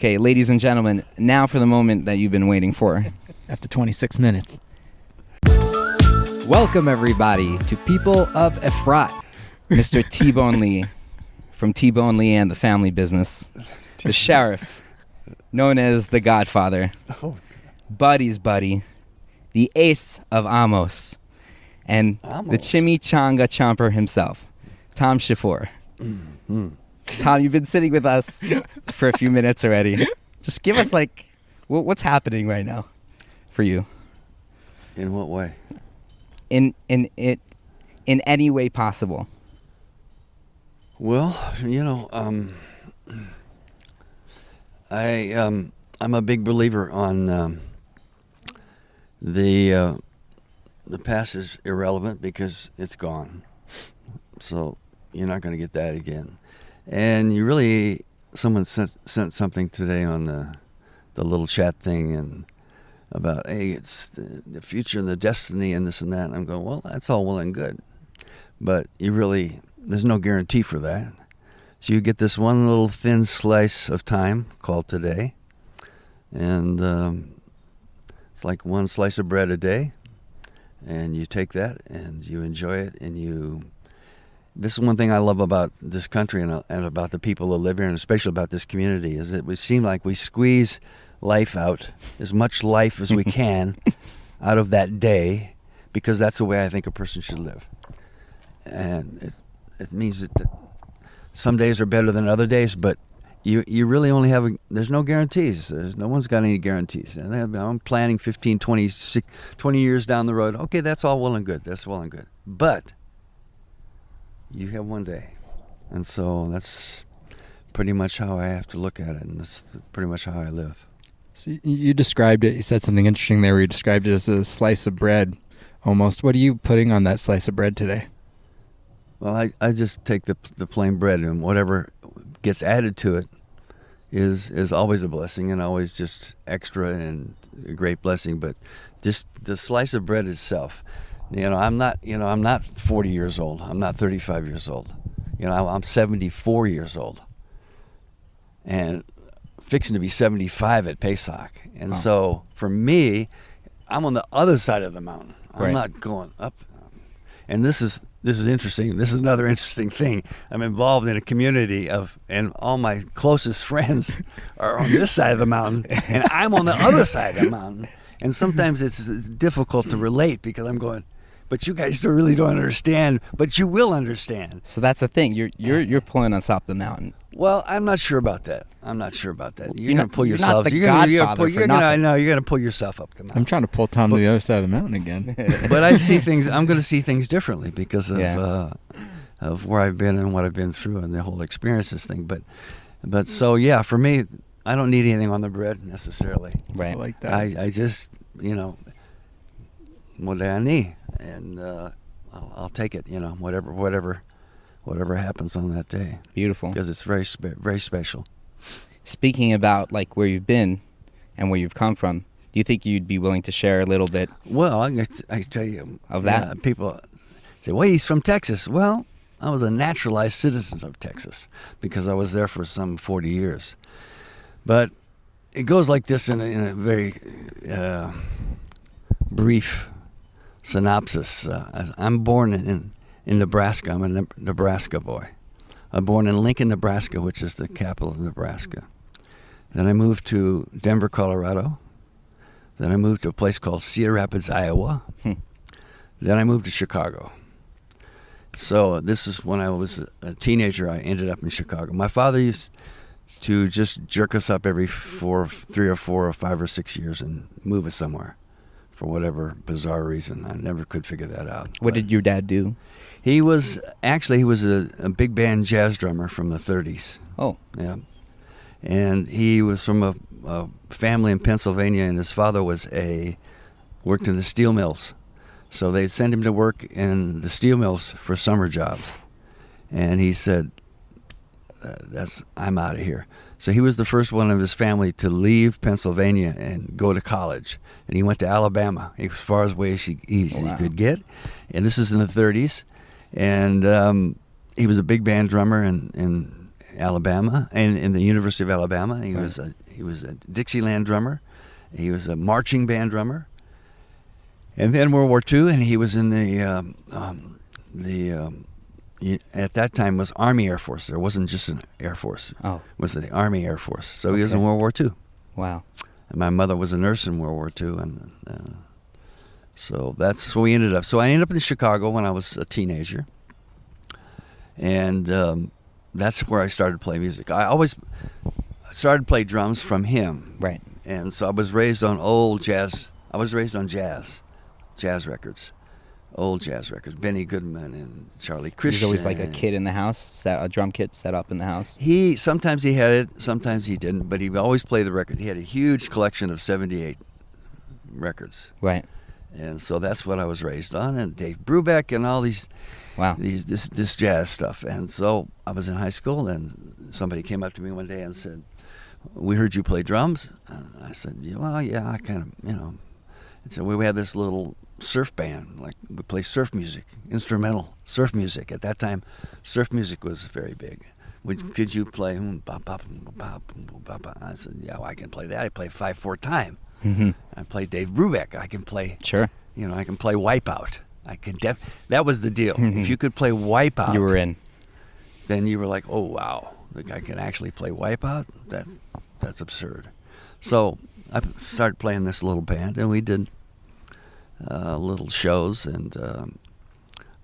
Okay, ladies and gentlemen, now for the moment that you've been waiting for. After 26 minutes. Welcome, everybody, to People of Efrat. Mr. T-Bone Lee from T-Bone Lee and the Family Business. The sheriff, known as the Godfather. Buddy's buddy. The ace of Amos. And the chimichanga chomper himself, Tom Shiffour. Mm-hmm. Tom, you've been sitting with us for a few minutes already. Just give us, like, what's happening right now for you? In what way? In any way possible. Well, you know, I'm a big believer on the past is irrelevant because it's gone. So you're not going to get that again. And you really, someone sent something today on the little chat thing and about, hey, it's the future and the destiny and this and that. And I'm going, well, that's all well and good. But there's no guarantee for that. So you get this one little thin slice of time called today. And it's like one slice of bread a day. And you take that and you enjoy it. And this is one thing I love about this country and about the people that live here, and especially about this community, is that we seem like we squeeze life out, as much life as we can, out of that day, because that's the way I think a person should live. And it means that some days are better than other days, but you really only there's no guarantees. No one's got any guarantees. And I'm planning 15, 20 years down the road. Okay, that's all well and good. That's well and good. But you have one day. And so that's pretty much how I have to look at it, and that's pretty much how I live. So you described it, you said something interesting there where you described it as a slice of bread almost. What are you putting on that slice of bread today? Well, I just take the plain bread, and whatever gets added to it is always a blessing and always just extra and a great blessing. But just the slice of bread itself, I'm not 40 years old. I'm not 35 years old. I'm 74 years old, and fixing to be 75 at Pesach. And so for me, I'm on the other side of the mountain. I'm not going up. And this is interesting. This is another interesting thing. I'm involved in a community and all my closest friends are on this side of the mountain, and I'm on the other side of the mountain. And sometimes it's difficult to relate because I'm going, but you guys really don't understand, but you will understand. So that's the thing. You're pulling us up the mountain. Well, I'm not sure about that. You're going to pull you're yourself. Not the you're going to pull yourself up the mountain. I'm trying to pull Tom to the other side of the mountain again. But I'm going to see things differently because of where I've been and what I've been through and the whole experiences thing. But so yeah, for me, I don't need anything on the bread necessarily. Right. I like that. I just what do I need, and I'll take it. Whatever happens on that day. Beautiful. Because it's very very special. Speaking about like where you've been and where you've come from, do you think you'd be willing to share a little bit? Well, I tell you of that. People say, "Well, he's from Texas." Well, I was a naturalized citizen of Texas because I was there for some 40 years. But it goes like this in a very brief synopsis. I'm born in Nebraska. I'm a Nebraska boy. I'm born in Lincoln, Nebraska, which is the capital of Nebraska. Then I moved to Denver, Colorado. Then I moved to a place called Cedar Rapids, Iowa. Then I moved to Chicago. So this is when I was a teenager. I ended up in Chicago. My father used to just jerk us up every 3 or 4 or 5 or 6 years and move us somewhere for whatever bizarre reason. I never could figure that out. What did your dad do? He was a big band jazz drummer from the 30s. Oh. Yeah. And he was from a family in Pennsylvania, and his father worked in the steel mills. So they'd send him to work in the steel mills for summer jobs. And he said, I'm out of here. So he was the first one of his family to leave Pennsylvania and go to college. And he went to Alabama, as far away as he could get. And this is in the 30s. And he was a big band drummer and Alabama, and in the University of Alabama. He was a Dixieland drummer. He was a marching band drummer. And then World War II, and he was in at that time was Army Air Force. There wasn't just an Air Force. Oh. It was the Army Air Force. So he was in World War II. Wow. And my mother was a nurse in World War II, and so that's where we ended up. So I ended up in Chicago when I was a teenager, and that's where I started playing music. I always started to play drums from him. Right. And so I was raised on old jazz. I was raised on jazz records, old jazz records. Benny Goodman and Charlie Christian. He was always like a kid in the house, a drum kit set up in the house. Sometimes he had it, sometimes he didn't, but he always played the record. He had a huge collection of 78 records. Right. And so that's what I was raised on, and Dave Brubeck and all these, wow, this jazz stuff. And so I was in high school, and somebody came up to me one day and said, "We heard you play drums." And I said, "Well, yeah, I kind of, And so we had this little surf band, like we play surf music, instrumental surf music. At that time, surf music was very big. Could you play? I said, "Yeah, well, I can play that. I play 5/4 time. Mm-hmm. I play Dave Brubeck. I can play. Sure. I can play Wipeout. I can. That was the deal. If you could play Wipeout, You were in. Then you were like, oh wow, the guy can actually play Wipeout. That's absurd. So I started playing this little band, and we did little shows, and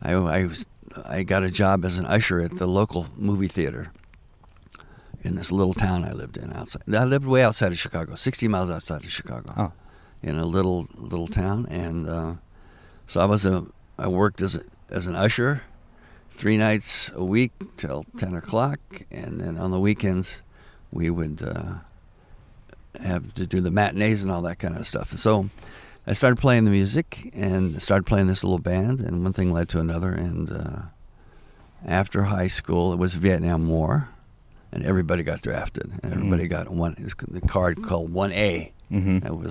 I got a job as an usher at the local movie theater in this little town I lived in outside. I lived way outside of Chicago, 60 miles outside of Chicago, in a little town, and so I worked as an usher 3 nights a week till 10 o'clock, and then on the weekends we would have to do the matinees and all that kind of stuff. So I started playing the music and started playing this little band, and one thing led to another. And after high school, it was Vietnam War, and everybody got drafted, and everybody got the card called 1A. Mm-hmm.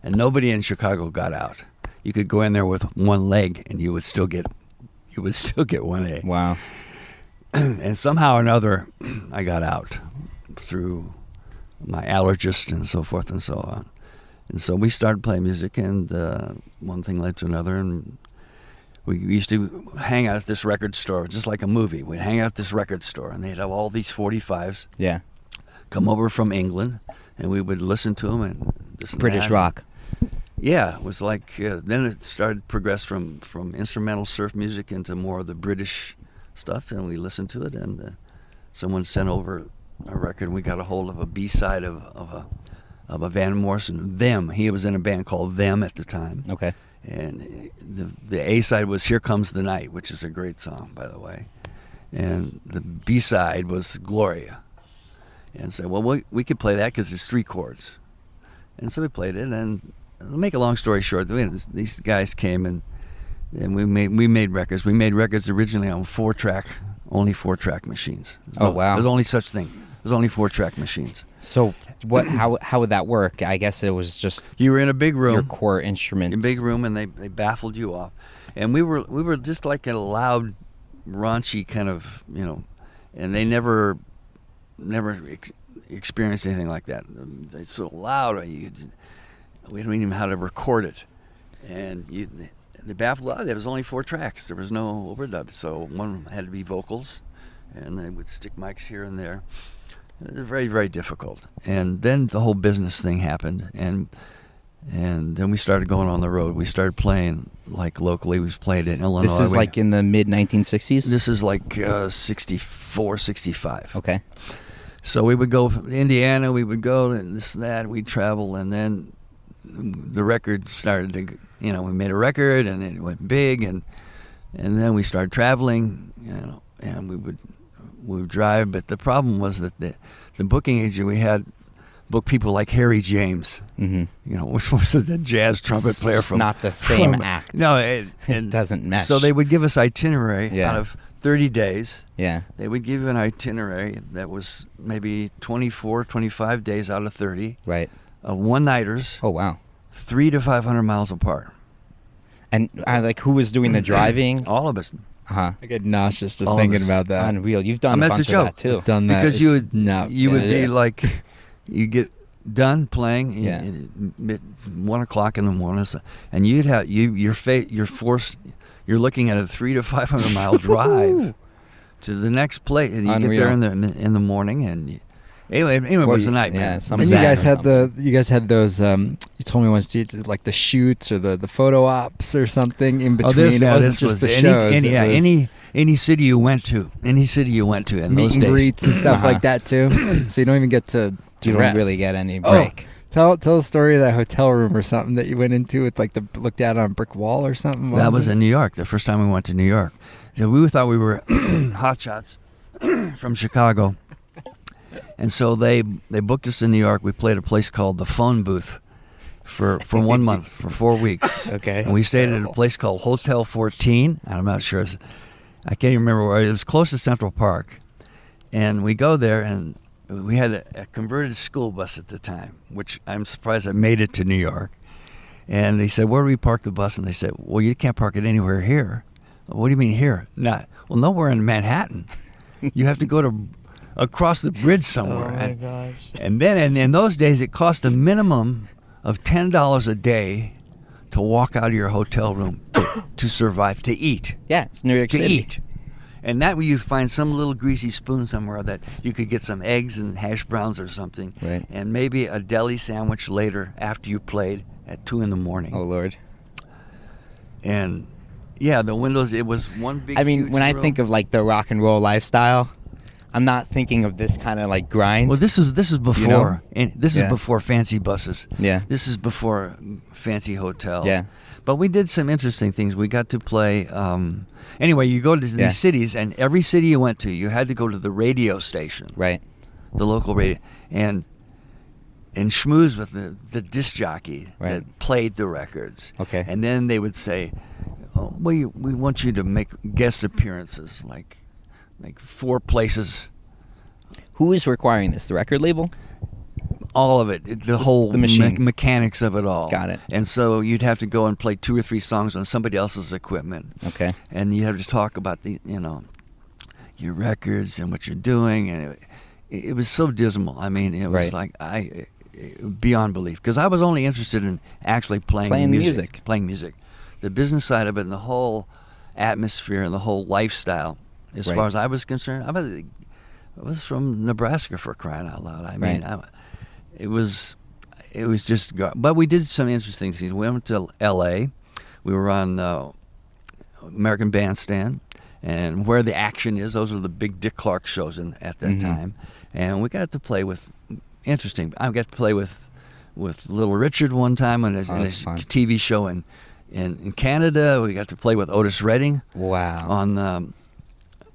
And nobody in Chicago got out. You could go in there with one leg, and you would still get 1A. Wow. And somehow or another, I got out through my allergist and so forth and so on. And so we started playing music, and one thing led to another, and we used to hang out at this record store, just like a movie. We'd hang out at this record store, and they'd have all these 45s come over from England, and we would listen to them. And this and British that. rock. Yeah, it was like, then it started to progress from instrumental surf music into more of the British stuff, and we listened to it, and someone sent over a record, and we got a hold of a B-side of a Van Morrison, Them. He was in a band called Them at the time. Okay. And the A-side was Here Comes the Night, which is a great song, by the way. And the B-side was Gloria. And so, well, we could play that because it's 3 chords. And so we played it, and to make a long story short, these guys came, and we made records. We made records originally on 4-track, only 4-track machines. Wow. There's only such thing. There's only 4-track machines. So what? How would that work? I guess it was just you were in a big room, your core instruments. in a big room, and they baffled you off, and we were just like a loud, raunchy kind of, and they never experienced anything like that. It's so loud, we don't even know how to record it, and they baffled out. There was only 4 tracks. There was no overdub, so one had to be vocals, and they would stick mics here and there. It was very, very difficult. And then the whole business thing happened, and then we started going on the road. We started playing like locally. We played in Illinois. This is like in the mid-1960s? This is like 64, 65. Okay. So we would go from Indiana, we would go and this and that, we'd travel, and then the record started to, we made a record, and it went big, and then we started traveling, and we would drive. But the problem was that the booking agent we had booked people like Harry James, which was the jazz trumpet player from. It's not the same act. No, it doesn't mesh. So they would give us itinerary out of 30 days. Yeah. They would give you an itinerary that was maybe 24, 25 days out of 30. Right. Of one-nighters. Oh, wow. 300 to 500 miles apart. And who was doing the driving? All of us. Uh-huh. I get nauseous just All of thinking us. about that. Unreal. You've done a that's bunch a of that joke. too. I've done that. Because It's not you would good. be like, you get done playing Yeah. at 1 o'clock in the morning, and you'd have you're looking at a 300 to 500 mile drive to the next place, and you Unreal. get there in the morning, and anyway, it was a nightmare. Yeah, some And you van guys or had something. you guys had those. You told me once you did like the shoots or the photo ops or something in between. It wasn't just the shows. Any city you went to, in meet those and days. greets and stuff Uh-huh. like that too. So you don't even get to You don't rest. really get any Oh. break. Tell the story of that hotel room or something that you went into with like looked out on a brick wall or something. What That was it? in New York. The first time we went to New York, so we thought we were hot shots from Chicago, and so they booked us in New York. We played a place called the Phone Booth for 1 month, for 4 weeks. Okay. And we stayed at a place called Hotel 14. I'm not sure. I can't even remember where. It was close to Central Park. And we go there, and we had a converted school bus at the time, which I'm surprised I made it to New York. And they said, where do we park the bus? And they said, well, you can't park it anywhere here. What do you mean here? Nowhere in Manhattan. You have to go to across the bridge somewhere. Oh my gosh. And then in those days, it cost a minimum of $10 a day to walk out of your hotel room to survive, to eat. Yeah, it's New York To City. eat. And that way you'd find some little greasy spoon somewhere that you could get some eggs and hash browns or something. Right. And maybe a deli sandwich later after you played at 2 in the morning. Oh Lord. And yeah, the windows, it was one big I mean, huge when I room. think of like the rock and roll lifestyle, I'm not thinking of this kind of like grind. Well, this is before, You know? and this Yeah. is before fancy buses. Yeah. This is before fancy hotels. Yeah. But we did some interesting things. We got to play. Anyway, you go to these Yeah. cities, and every city you went to, you had to go to the radio station, Right. the local radio, and schmooze with the disc jockey Right. that played the records. Okay. And then they would say, oh, we want you to make guest appearances, like 4 places. Who is requiring this? The record label? All of it, the whole the machine. mechanics of it all. Got it. And so you'd have to go and play 2 or 3 songs on somebody else's equipment. Okay. And you have to talk about your records and what you're doing, and it was so dismal. I mean, it was Right. like beyond belief, because I was only interested in actually playing music. playing music, the business side of it, and the whole atmosphere and the whole lifestyle. As Right. far as I was concerned, I was from Nebraska, for crying out loud. I mean, Right. it was just. But we did some interesting things. We went to L.A. We were on American Bandstand, and where the action is. Those are the big Dick Clark shows at that Mhm. time, and we got to play with. Interesting. I got to play with Little Richard one time on his that's fun. TV show in Canada. We got to play with Otis Redding Wow. on.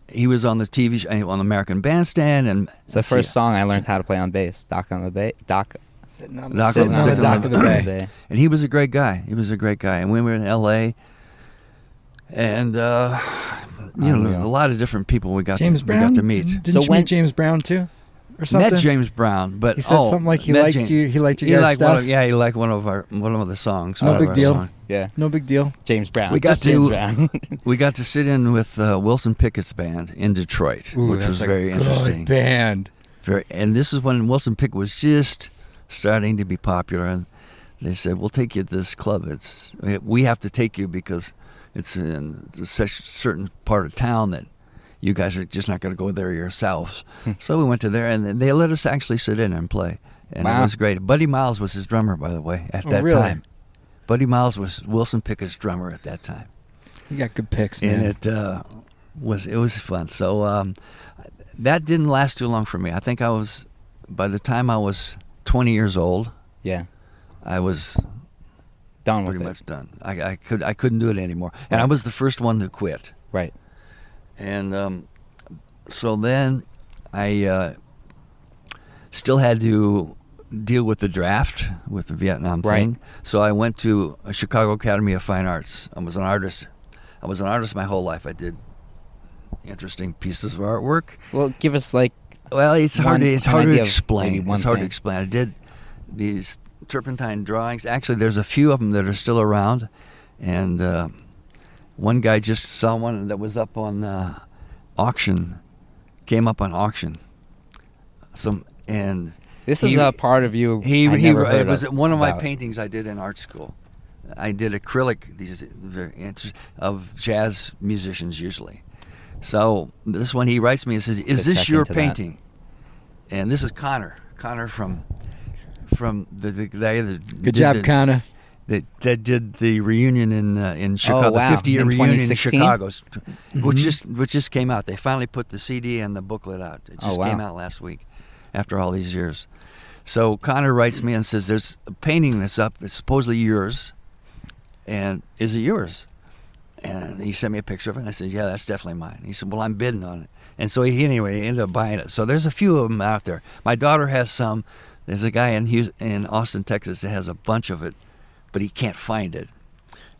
He was on the TV show, on American Bandstand, and It's the first song I learned how to play on bass. Dock on the bay. Dock. Sitting on Dock sitting on on the the dock of the bay. And he was a great guy. He was a great guy. And we were in L.A. and there's Unreal. a lot of different people we got James to Brown. meet. Didn't So you when- meet James Brown too, or something? Met James Brown, but He said something like he met liked James- you. He liked He your guys' liked stuff. he liked one of the songs. No one of big our deal. songs. Yeah. No big deal. James Brown. We got Just James to- Brown. We got to sit in with Wilson Pickett's band in Detroit, Ooh, which that's was a very good interesting. band. And this is when Wilson Pickett was just starting to be popular, and they said, "We'll take you to this club. We have to take you because it's in such a certain part of town that you guys are just not going to go there yourselves." So we went to there, and they let us actually sit in and play, and Wow. it was great. Buddy Miles was his drummer, by the way, at Oh, that really? time. Buddy Miles was Wilson Pickett's drummer at that time. You got good picks, man. And it was fun. So that didn't last too long for me. I think by the time I was 20 years old, Yeah. I was Done with pretty it. much done. I couldn't do it anymore, and I was the first one to quit. Right. And so then I still had to deal with the draft, with the Vietnam Right. thing. So I went to a Chicago Academy of Fine Arts. I was an artist. My whole life. I did interesting pieces of artwork. Well, give us like Well, it's hard to an explain. idea of maybe one It's hard to thing. explain. I did these turpentine drawings. Actually, there's a few of them that are still around, and One guy just saw one that was up on auction, came up on auction. This is a part of you It was one of my about. paintings I did in art school. I did acrylic, these of jazz musicians usually. So this one, he writes me and says, "Is this your painting?" And this is Connor from the guy that Good job, Connor. that did the reunion in Chicago, wow. the 50-year In reunion in 2016? Chicago, which just came out. They finally put the CD and the booklet out. It just came out last week, after all these years. So Connor writes me and says, "There's a painting that's up. It's supposedly yours, and is it yours?" And he sent me a picture of it, and I said, "Yeah, that's definitely mine." He said, "Well, I'm bidding on it." And so he ended up buying it. So there's a few of them out there. My daughter has some. There's a guy in Austin, Texas that has a bunch of it, but he can't find it.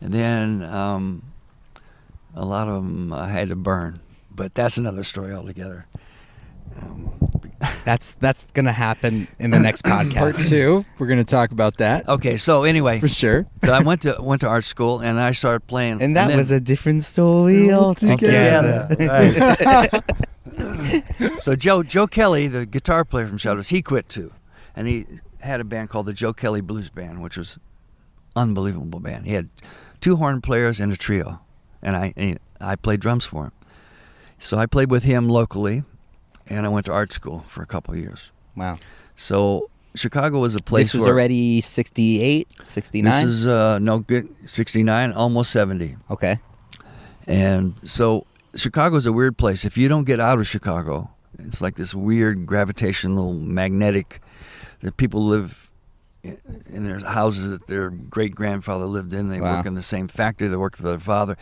And then a lot of them I had to burn, but that's another story altogether. That's gonna happen in the next podcast. Part 2, we're going to talk about that. Okay, so anyway, For sure. so I went to art school and I started playing, And that then- was a different story altogether. Right. So Joe Kelly, the guitar player from Shadows, he quit too, and he had a band called the Joe Kelly Blues Band, which was unbelievable band. He had 2 horn players and a trio, and I played drums for him. So I played with him locally, and I went to art school for a couple of years. Wow. So Chicago was a place. This is where already 68, 69? This is no good, 69, almost 70. Okay. And so Chicago's a weird place. If you don't get out of Chicago, it's like this weird gravitational magnetic that people live in their houses that their great grandfather lived in. They Wow. work in the same factory. They work for their father.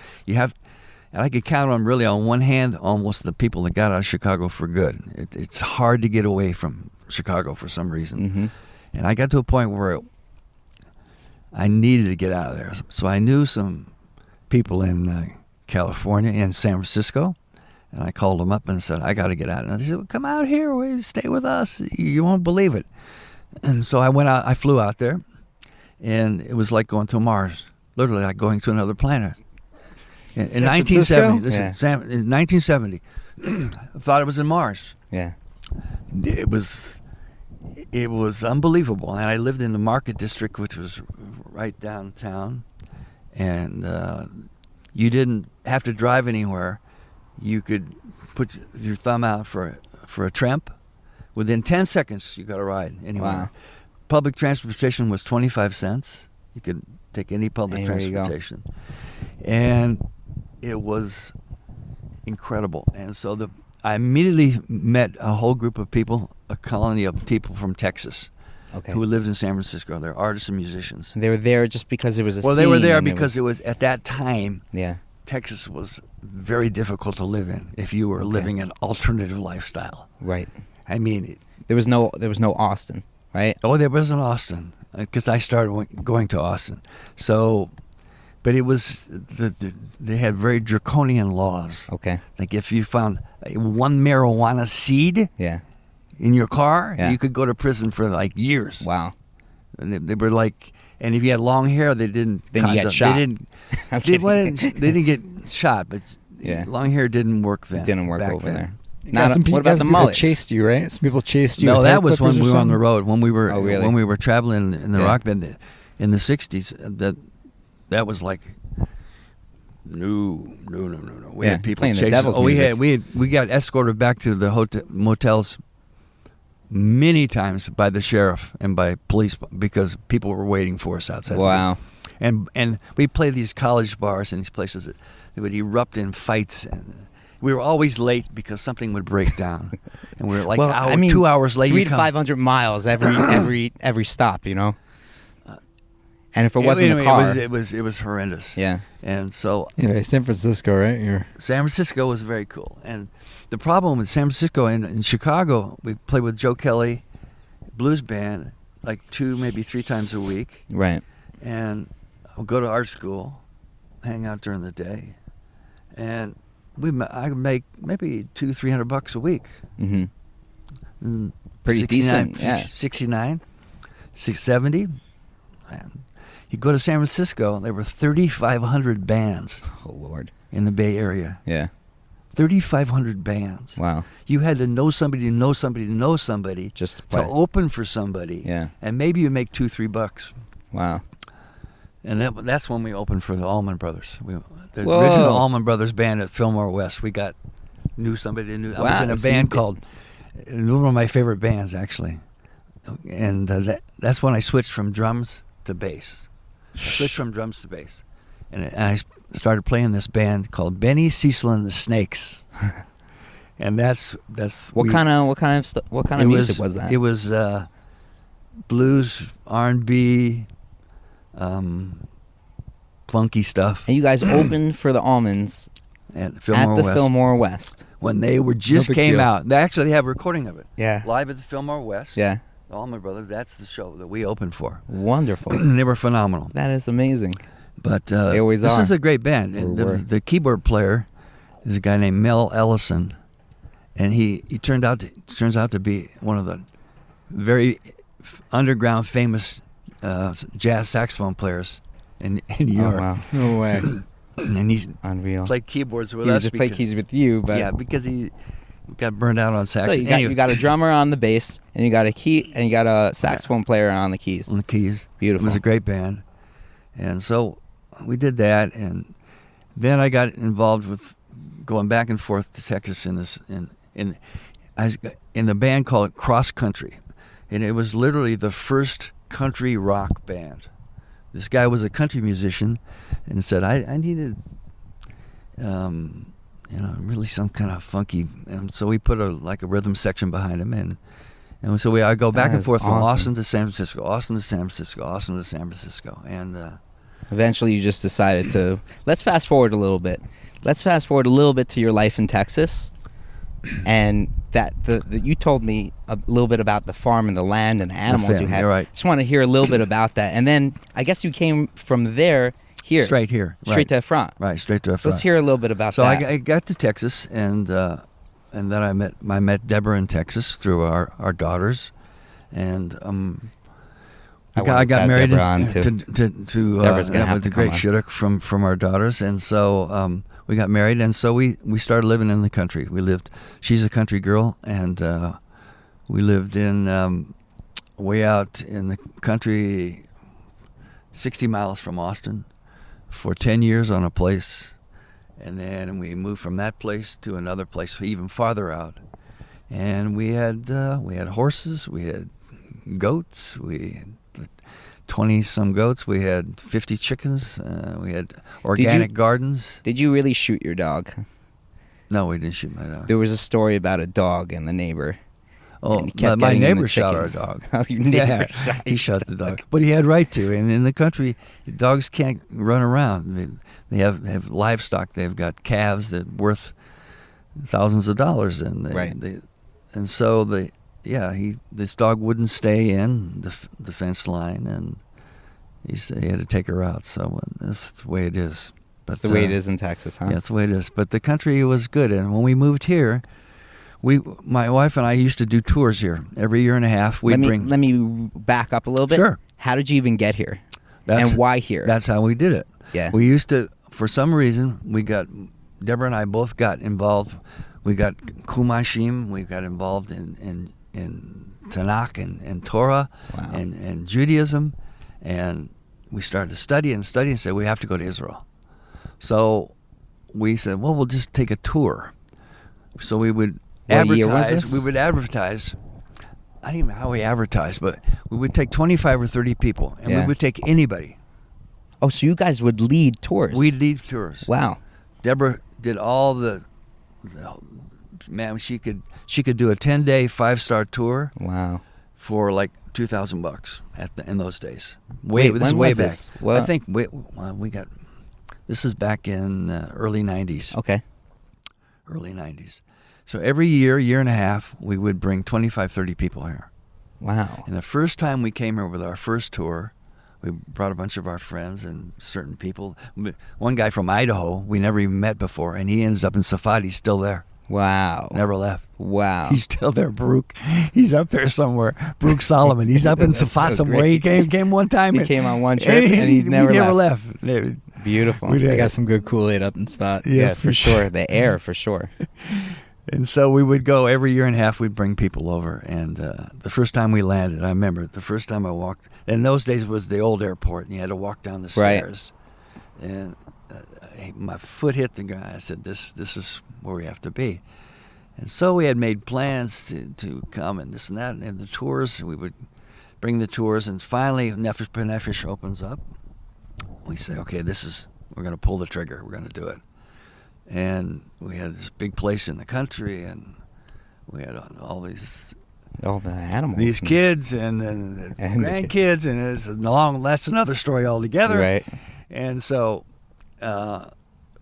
And I could count on really on one hand almost the people that got out of Chicago for good. It's hard to get away from Chicago for some reason. Mm-hmm. And I got to a point where I needed to get out of there. So I knew some people in California and San Francisco, and I called them up and said, "I got to get out." And they said, "Well, come out here, stay with us. You won't believe it." And so I went out. I flew out there, and it was like going to Mars. Literally, like going to another planet. In 1970, in 1970, I thought it was in Mars. Yeah. It was unbelievable, and I lived in the Market District, which was right downtown, and you didn't have to drive anywhere. You could put your thumb out for a tramp. Within 10 seconds, you got a ride anywhere. Wow. Public transportation was 25 cents. You could take any public Anywhere you go. transportation, and it was incredible. And so I immediately met a whole group of people, a colony of people from Texas, Okay. who lived in San Francisco. They're artists and musicians. They were there just because it was a Well, they were scene there and because it was at that time. Yeah. Texas was very difficult to live in if you were living an alternative lifestyle. Right. I mean, There was no Austin, right? there wasn't Austin because I started going to Austin. So, but it was they had very draconian laws. Okay. Like if you found one marijuana seed Yeah. in your car, Yeah. you could go to prison for like years. Wow. And they were like, and if you had long hair, they didn't. Then you get shot. They didn't. I'm they kidding. didn't get shot, but Yeah. long hair didn't work then. It didn't work back over then. there. Got some What about the mullet? chased you, right? Some people chased you. No, with that hair was when clippers or we were on the something? road. When we were Oh, really? when we were traveling in the Yeah. rock band in the '60s. That was like no. We Yeah, had people playing the chasing. devil's We got escorted back to the motels many times by the sheriff and by police because people were waiting for us outside. Wow. And we played these college bars and these places that would erupt in fights, and we were always late because something would break down, and we were like 2 hours late. 300 you to come. 500 miles every stop, you know. And if it wasn't a car, it was horrendous. yeah. And so Anyway, San Francisco, right? San Francisco was very cool. And the problem with San Francisco and in Chicago, we played with Joe Kelly Blues Band like 2, maybe 3 times a week. Right. And I'll go to art school, hang out during the day, and I could make maybe $200-300 a week. Mm-hmm. Pretty decent, yeah. 69, 70. And You go to San Francisco, there were 3,500 bands Oh Lord. in the Bay Area. Yeah. 3,500 bands. Wow. You had to know somebody to know somebody to know somebody Just to to play. open for somebody. Yeah. And maybe you make $2-3. Wow. And that's when we opened for the Allman Brothers. The Whoa. original Allman Brothers band at Fillmore West. Knew somebody that knew. I was in a Wow, so you band did- called, one of my favorite bands actually. And that's when I switched from drums to bass. Switched from drums to bass. And I started playing this band called Benny, Cecil and the Snakes. And that's What kind of music was that? It was blues, R&B, funky stuff. And you guys opened for the Almonds At at Fillmore the West. Fillmore West. When they were just big came deal. out. They actually have a recording of it. Yeah. Live at the Fillmore West. Yeah. The Allman Brothers, that's the show that we opened for. Wonderful. They were phenomenal. That is amazing. But They always this are. is a great band. And Or were. the keyboard player is a guy named Mel Ellison. And he turns out to be one of the very underground famous jazz saxophone players in New Oh York. wow. No way. And he's Unreal. played keyboards with He us. used to play because- keys with you, but yeah, because he got burned out on sax. so you got Anyway, you got a drummer on the bass, and you got a saxophone player on the keys. on the keys. Beautiful. It was a great band. And so we did that, and then I got involved with going back and forth to Texas in the band called Cross Country. And it was literally the first country rock band. This guy was a country musician and said, I needed really some kind of funky, and so we put a rhythm section behind him, and so I go back That and is forth from awesome. Austin to San Francisco, Austin to San Francisco, Austin to San Francisco, and Eventually, you just decided to. Let's fast forward a little bit. Let's fast forward a little bit to your life in Texas, and that you told me a little bit about the farm and the land and the animals family, you had. you're right. Just want to hear a little bit about that, and then I guess you came from there here, straight here, straight to Efrat. right, straight to Efrat. Let's hear a little bit about So that. I got to Texas, and then I met Deborah in Texas through our daughters, and I I wanted got that married Deborah on, to Deborah's gonna have with to the great come on. shidduch from our daughters, and so we got married, and so we started living in the country. She's a country girl, and we lived in way out in the country, 60 miles from Austin, for 10 years on a place, and then we moved from that place to another place even farther out, and we had horses, we had goats, we had 20 some goats, we had 50 chickens, we had organic gardens. Did you really shoot your dog? No, we didn't shoot my dog. There was a story about a dog and the neighbor. Oh, and he kept my getting in the neighbor shot our chickens. dog. Oh, your neighbor Yeah, shot he your shot the dog, but he had right to. And in the country, dogs can't run around. They have livestock. They've got calves that are worth thousands of dollars, and so this dog wouldn't stay in the fence line, and he said he had to take her out. So that's the way it is. But That's the way it is in Texas, huh? Yeah, that's the way it is. But the country was good, and when we moved here, my wife and I used to do tours here every year and a half. Let me back up a little bit. Sure. How did you even get here? That's- and why here? That's how we did it. Yeah. We used to, for some reason, Deborah and I both got involved. We got Kumashim. We got involved in Tanakh and Torah Wow. and Judaism, and we started to study and said we have to go to Israel. So we said, well, we'll just take a tour. So we would What year was advertise. this? We would advertise. I don't even know how we advertised, but we would take 25 or 30 people, and Yeah. we would take anybody. Oh, so you guys would lead tours? We'd lead tours. Wow. Deborah did all the man. She could do a 10-day 5-star tour Wow. for like $2,000 in those days. Wait, This when is way was back. this? What? I think we got. This is back in early '90s. Okay. Early '90s. So every year and a half, we would bring 25, 30 people here. Wow. And the first time we came here with our first tour, we brought a bunch of our friends and certain people. One guy from Idaho we never even met before, and he ends up in Safadi, still there. Wow. Never left. Wow. He's still there, Baruch. He's up there somewhere. Baruch Solomon. He's up in Safat so somewhere. great. He came one time. He came on one trip and he never left. Beautiful. They got some good Kool-Aid up in Spot. Yeah, for sure. The air, for sure. And so we would go every year and a half. We'd bring people over. And the first time we landed, I remember the first time I walked. In those days, it was the old airport, and you had to walk down the stairs. And my foot hit the ground. I said, "This is where we have to be." And so we had made plans to come and this and that, and the tours. We would bring the tours, and finally, Nefesh B'Nefesh opens up. We say, "Okay, we're going to pull the trigger. We're going to do it." And we had this big place in the country, and we had all the animals, these kids, and the grandkids, and that's another story altogether. Right. And so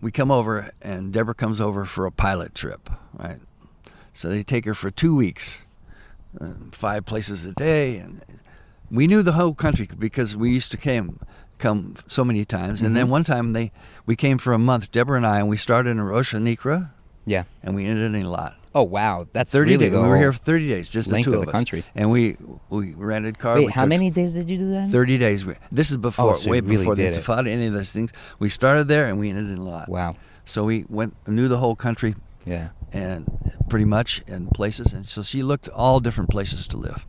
we come over, and Deborah comes over for a pilot trip, right? So they take her for 2 weeks, 5 places a day, and we knew the whole country because we used to come so many times. And then one time we came for a month, Deborah and I, and we started in Rosh Hanikra. Yeah. And we ended in Eilat. Oh, wow. That's 30 really days. We were here for 30 days, just the length two of of the us. country. And we rented cars. Wait, how many days did you do that? 30 days. This is before, so way you really before the did it. Intifada, any of those things. We started there and we ended in Eilat. Wow. So we knew the whole country. Yeah. And pretty much in places. And so she looked all different places to live.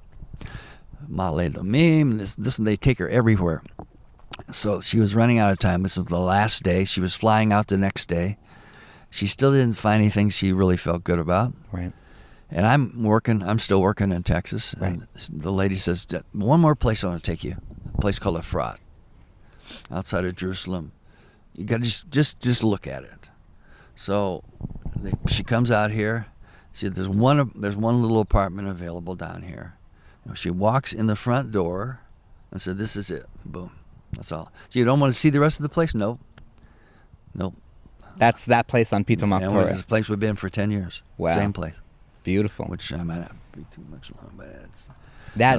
Ma'ale Adumim, this, and they take her everywhere. So she was running out of time. This was the last day. She was flying out the next day. She still didn't find anything she really felt good about. Right. And I'm still working in Texas. Right. And the lady says, "One more place I want to take you. A place called Efrat, outside of Jerusalem. You got to just look at it." So she comes out here. See, there's one little apartment available down here. She walks in the front door and said, "This is it." Boom. That's all. So you don't want to see the rest of the place? Nope. That's that place on Pitom And Torah. this place we've been for 10 years. Wow. Same place. Beautiful. Which I might not be too much long, but it's... That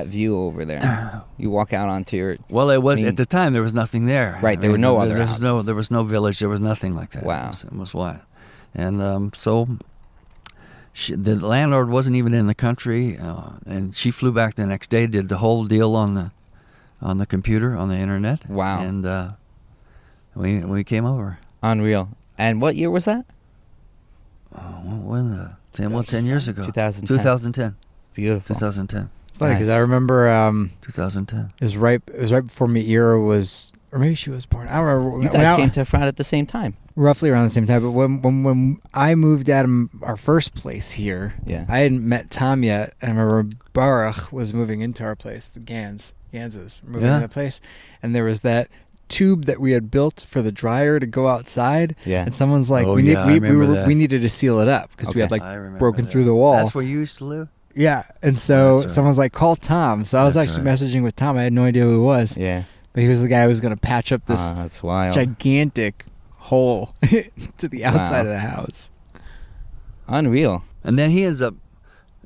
view over there. You walk out onto your... Well, it was at the time there was nothing there. Right, there were no other houses. There was no village. There was nothing like that. Wow. It was wild. And so the landlord wasn't even in the country, and she flew back the next day, did the whole deal on the computer, on the internet. Wow. And we came over. Unreal. And what year was that? 10 years ago. 2010. Beautiful. 2010. It's funny because I remember 2010. it was right before Meira was, or maybe she was born. I don't remember. You guys came to Efrat at the same time. Roughly around the same time. But when I moved out of our first place here, Yeah. I hadn't met Tom yet. And I remember Baruch was moving into our place, the Ganses moving into that place, and there was that tube that we had built for the dryer to go outside. Yeah. And someone's like, Oh, we that. needed to seal it up because we had I remember broken that. through the wall. That's where you used to live? Yeah, and so That's right. someone's like, call Tom. So I was That's actually right. messaging with Tom. I had no idea who he was. Yeah. But he was the guy who was going to patch up this That's wild. gigantic hole to the outside Wow. of the house. Unreal. And then he ends up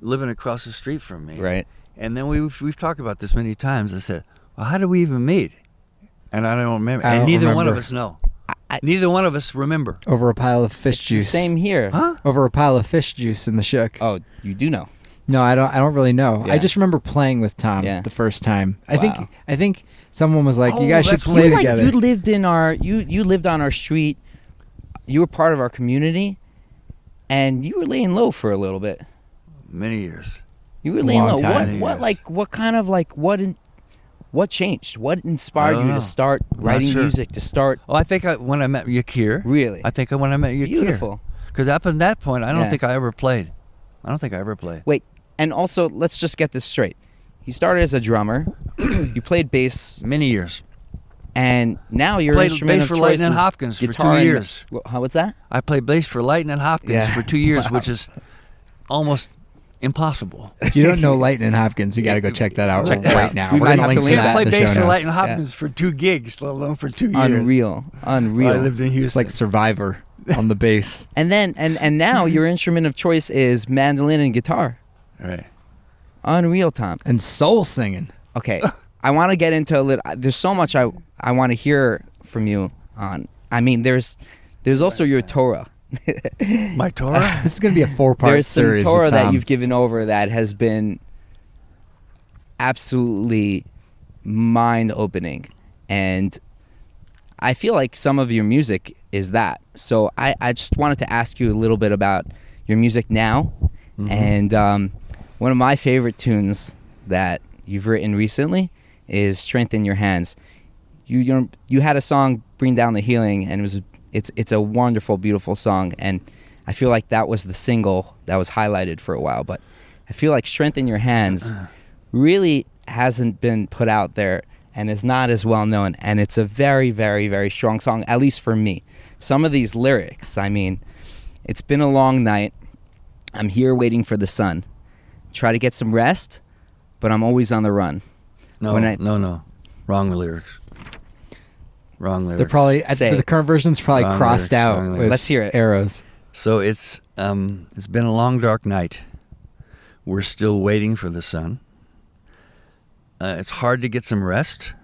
living across the street from me. Right. And then we've talked about this many times. I said, well, how did we even meet? And I don't remember. I And don't neither one of remember. us know. Neither one of us remember. Over a pile of fish juice. Same here. Huh? Over a pile of fish juice in the shuk. Oh, you do know. No, I don't really know. Yeah. I just remember playing with Tom Yeah. the first time. Wow. I think someone was like, Oh, you guys should that's play right. together. You lived in you lived on our street. You were part of our community, and you were laying low for a little bit. Many years. You were laying Long low. time. What changed? What inspired you know. to start writing sure. music? To start Oh, I think when I met Yakir. really I think when I met Yakir. beautiful. Because up at that point, I don't Yeah. think I ever played. Wait, and also let's just get this straight. You started as a drummer. You played bass, Many years. and now your Played instrument bass of for choice Leighton and is Hopkins for guitar 2 and- years. What's that? I played bass for Leighton and Hopkins Yeah. for 2 years, Wow. which is almost impossible. If you don't know Leighton and Hopkins, you got to go check that out Check that right out. now. We We're might going to have link to to link that I in played the bass show for notes. Leighton Hopkins for 2 gigs, let alone for 2 years. Unreal. I lived in It's Houston. like Survivor on the bass. And then and now your instrument of choice is mandolin and guitar. Right. Unreal, Tom. And soul singing. Okay, I want to get into a little. There's so much I want to hear from you on. I mean, there's also your Torah. My Torah? This is going to be a 4-part There's some series. Torah with that Tom. you've given over that has been absolutely mind-opening, and I feel like some of your music is that. So I just wanted to ask you a little bit about your music now, and one of my favorite tunes that you've written recently is "Strength in Your Hands." You had a song, "Bring Down the Healing," and it's a wonderful, beautiful song, and I feel like that was the single that was highlighted for a while, but I feel like "Strength in Your Hands" really hasn't been put out there and is not as well known, and it's a very, very, very strong song, at least for me. Some of these lyrics, I mean, it's been a long night. I'm here waiting for the sun. Try to get some rest, but I'm always on the run. No. Wrong lyrics. Wrong lyrics. They're probably Say the it. current version's probably Wrong crossed lyrics, out wrong with lyrics. Let's hear it. arrows. So it's been a long, dark night. We're still waiting for the sun. It's hard to get some rest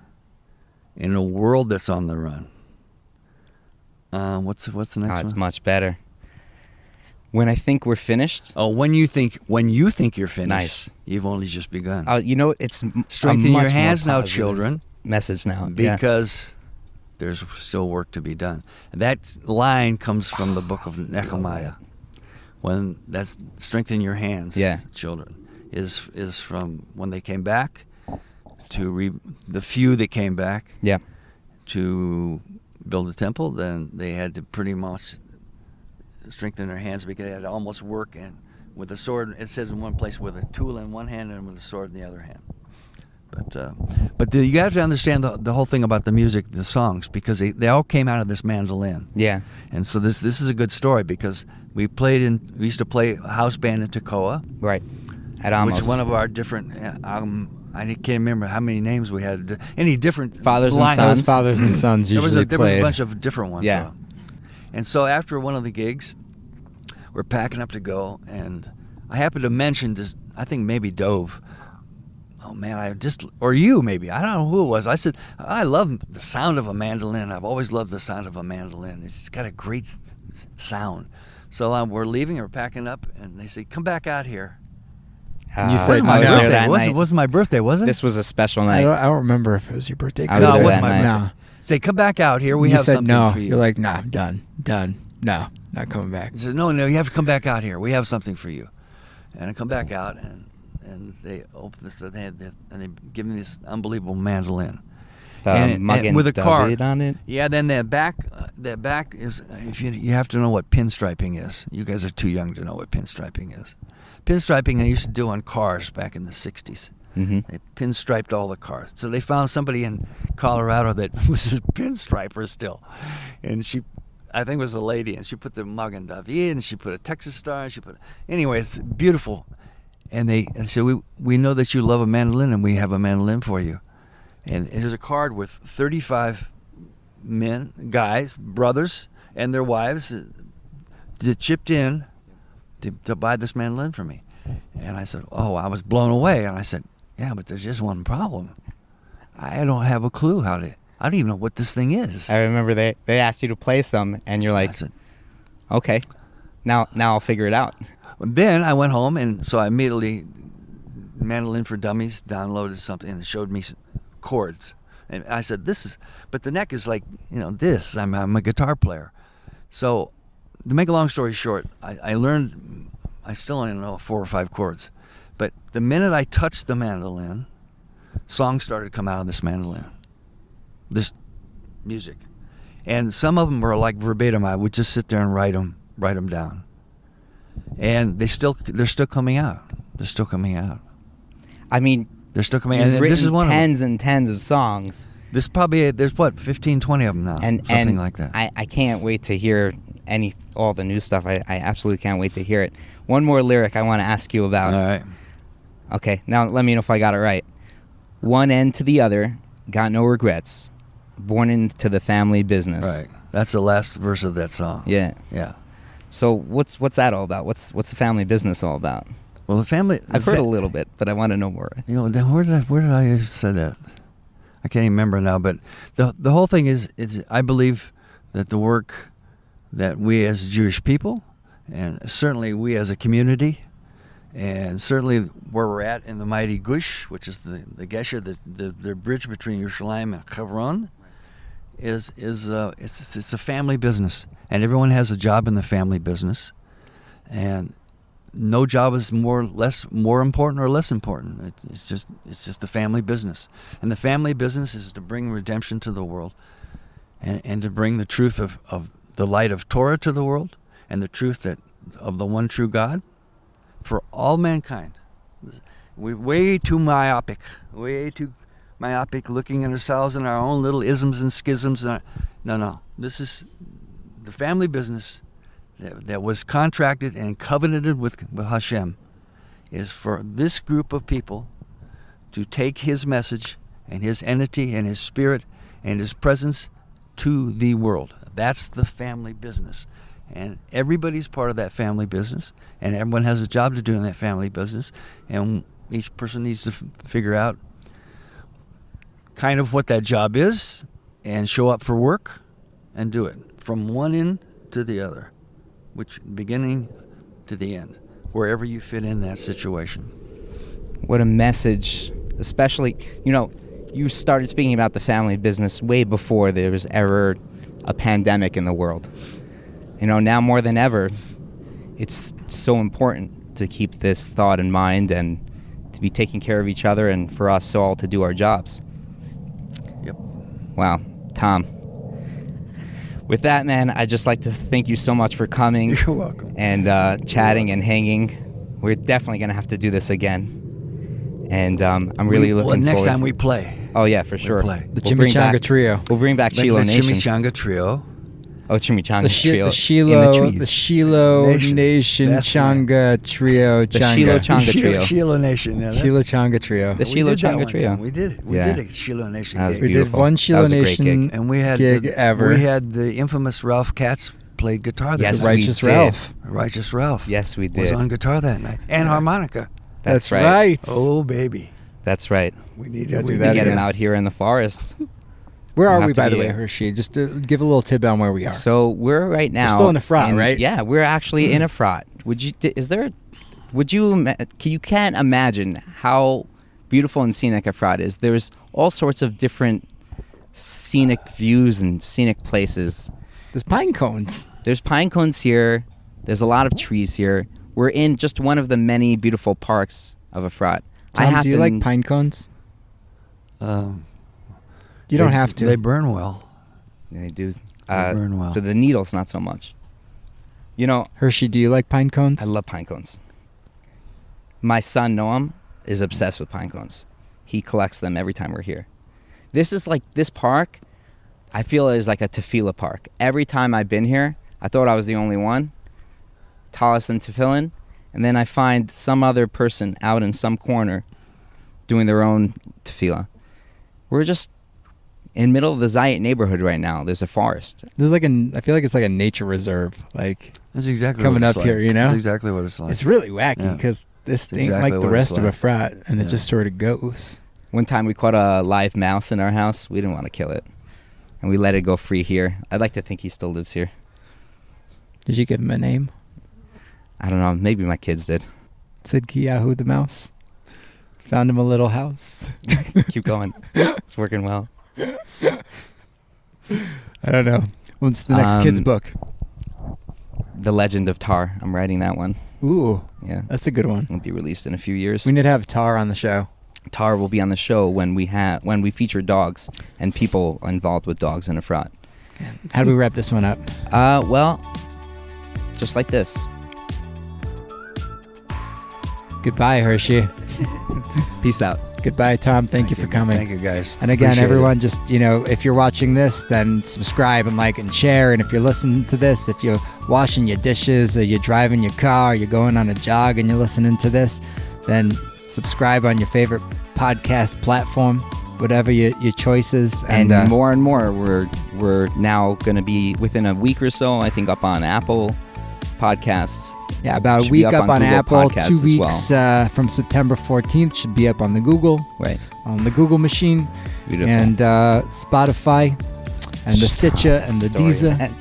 in a world that's on the run. What's the next Oh, one? it's much better. When I think we're finished. Oh, when you think you're finished, Nice. you've only just begun. It's Strengthen your hands now, children, message now. Yeah. because there's still work to be done. And that line comes from the book of Nehemiah. When that's strengthen your hands, Yeah. children, is from when they came back to the few that came back Yeah. to build the temple. Then they had to pretty much strengthen their hands because they had to almost work and with a sword. It says in one place with a tool in one hand and with a sword in the other hand. But you have to understand the whole thing about the music, the songs, because they all came out of this mandolin. Yeah. And so this is a good story because we used to play a house band in Toccoa, Right. At Amos. which one of our different I can't remember how many names we had. Any different Fathers and lines. Sons. Those fathers and sons There was usually a played. bunch of different ones. Yeah. So. And so after one of the gigs, we're packing up to go, and I happened to mention this. I think maybe Dove. Oh man, or you maybe. I don't know who it was. I said I love the sound of a mandolin. I've always loved the sound of a mandolin. It's got a great sound. So we're leaving, we're packing up, and they say, "Come back out here." You said Wasn't my I was there birthday? that night. It wasn't my birthday, was it? This was a special I night. don't remember if it was your birthday. I was No, there it wasn't that my night. birthday. Say, "Come back out here. We you have said something no. for you." You're like, nah, I'm done. No, not coming back. He said, no, you have to come back out here. We have something for you. And I come back out, and they open this, and they give me this unbelievable mandolin. And Muggin' with a card David on it. Yeah, then that back is, if you have to know what pinstriping is. You guys are too young to know what pinstriping is. Pinstriping they used to do on cars back in the 60s. Mm-hmm. They pinstriped all the cars. So they found somebody in Colorado that was a pinstriper still. And I think it was a lady, and she put the Magen David, and she put a Texas star, and anyway, it's beautiful. And they said, we know that you love a mandolin, and we have a mandolin for you. And there's a card with 35 guys, brothers, and their wives that chipped in to buy this mandolin for me. And I said, I was blown away. And I said, yeah, but there's just one problem. I don't have a clue I don't even know what this thing is. I remember they asked you to play some, and you're like, I said, okay, now I'll figure it out. then I went home, and so I immediately, Mandolin for Dummies, downloaded something and it showed me chords. And I said, but the neck is like, this. I'm a guitar player. So to make a long story short, I learned, I still only know 4 or 5 chords. But the minute I touched the mandolin, songs started to come out of this mandolin. This music. And some of them were like verbatim. I would just sit there and write them down. And they're still coming out. They're still coming out. I mean, They're still coming you've out. And written this is one tens of them. and tens of songs. There's probably, there's what, 15, 20 of them now. Something like that. I can't wait to hear all the new stuff. I absolutely can't wait to hear it. One more lyric I want to ask you about. All right. Okay, now let me know if I got it right. One end to the other, got no regrets. Born into the family business. Right. That's the last verse of that song. Yeah. Yeah. So what's that all about? What's the family business all about? Well, the family. I've heard a little bit, but I want to know more. Where did I say that? I can't even remember now. But the whole thing is I believe that the work that we as Jewish people, and certainly we as a community, and certainly where we're at in the mighty Gush, which is the Gesher, the bridge between Yerushalayim and Hebron, it's a family business, and everyone has a job in the family business, and no job is more important or less important. It's just the family business, and the family business is to bring redemption to the world, and to bring the truth of the light of Torah to the world, and the truth of the one true God for all mankind. We're way too myopic, looking at ourselves and our own little isms and schisms. No, this is the family business that was contracted and covenanted with Hashem, is for this group of people to take his message and his entity and his spirit and his presence to the world. That's the family business. And everybody's part of that family business, and everyone has a job to do in that family business, and each person needs to figure out kind of what that job is and show up for work and do it from one end to the other, which beginning to the end, wherever you fit in that situation. What a message, especially, you started speaking about the family business way before there was ever a pandemic in the world. Now more than ever, it's so important to keep this thought in mind and to be taking care of each other, and for us all to do our jobs. Yep. Wow. Tom. With that, man, I'd just like to thank you so much for coming. You're welcome. And chatting and hanging. We're definitely going to have to do this again. And I'm really looking forward. Next time we play. Oh, yeah, for sure. Play. The Chimichanga Trio. We'll bring back Shiloh the Nation. Chimichanga Trio. Oh, Chimichanga Trio. The Shiloh Nation. Nation Changa Trio. The Shiloh Changa Trio. Shiloh Nation. Yeah, Shiloh Changa Trio. The Shiloh Changa Trio. We did a Shiloh Nation That was gig. We did beautiful. one That Shiloh was a great Nation gig. And we had gig ever. We had the infamous Ralph Katz played guitar that Yes, night. Righteous we did. Ralph. Righteous Ralph. Yes, we Was did. on guitar that night. And harmonica. That's right. Oh, baby. That's right. We need Gotta to do We that get him again. out here in the forest. Where We'll are have we, to by be the way, here. Hershey? Just to give a little tip on where we are. So we're right now. still in Efrat, right? Yeah, we're actually in Efrat. You can't imagine how beautiful and scenic Efrat is. There's all sorts of different scenic views and scenic places. There's pine cones. There's pine cones here. There's a lot of trees here. We're in just one of the many beautiful parks of Efrat. Tom, do you like pine cones? You don't have to. They burn well. They do. They burn well. But the needles, not so much. Hershey, do you like pine cones? I love pine cones. My son, Noam, is obsessed with pine cones. He collects them every time we're here. This park, I feel, is like a tefillah park. Every time I've been here, I thought I was the only one. Talis and tefillin. And then I find some other person out in some corner doing their own tefillah. We're just in the middle of the Zayat neighborhood right now. There's a forest. This is I feel like it's like a nature reserve. Like, That's exactly coming what it's up like. here, you know? That's exactly what it's like. it's really wacky Yeah. because this It's ain't exactly like the what it's rest of like. Efrat, and it Yeah. just sort of goes. One time we caught a live mouse in our house. We didn't want to kill it. And we let it go free here. I'd like to think he still lives here. Did you give him a name? I don't know. Maybe my kids did. Sidkiyahu the mouse. Found him a little house. Keep going. It's working well. I don't know. What's the next kid's book? The Legend of Tar. I'm writing that one. Ooh, Yeah. that's a good one. It'll be released in a few years. We need to have Tar on the show. Tar will be on the show when we feature dogs and people involved with dogs in Efrat. How do we wrap this one up? Well, just like this. Goodbye, Hershey. Peace out. Goodbye, Tom. Thank you for coming. Thank you, guys. And again, Appreciate everyone, it. just, if you're watching this, then subscribe and like and share. And if you're listening to this, if you're washing your dishes or you're driving your car, or you're going on a jog and you're listening to this, then subscribe on your favorite podcast platform, whatever your choice is. And more, we're now going to be within a week or so, I think, up on Apple Podcasts. Yeah, about a Should be week up up on on Google Apple, Podcasts 2 as weeks well. from September 14th should be up on the Google, Right. on the Google machine, Beautiful. and Spotify, and the Stitcher, and the Story. Deezer.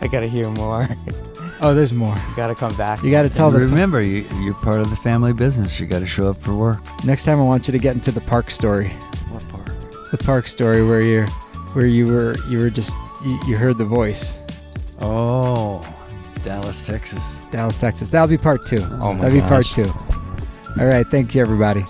I gotta hear more. Oh, there's more. Gotta come back. You got to tell And the remember, you're part of the family business. You got to show up for work. next time. I want you to get into the park story. What part? The park story where you were just you heard the voice. Oh, Dallas, Texas. Dallas, Texas. That'll be part 2. Oh my That'll be part gosh. 2. All right. Thank you, everybody.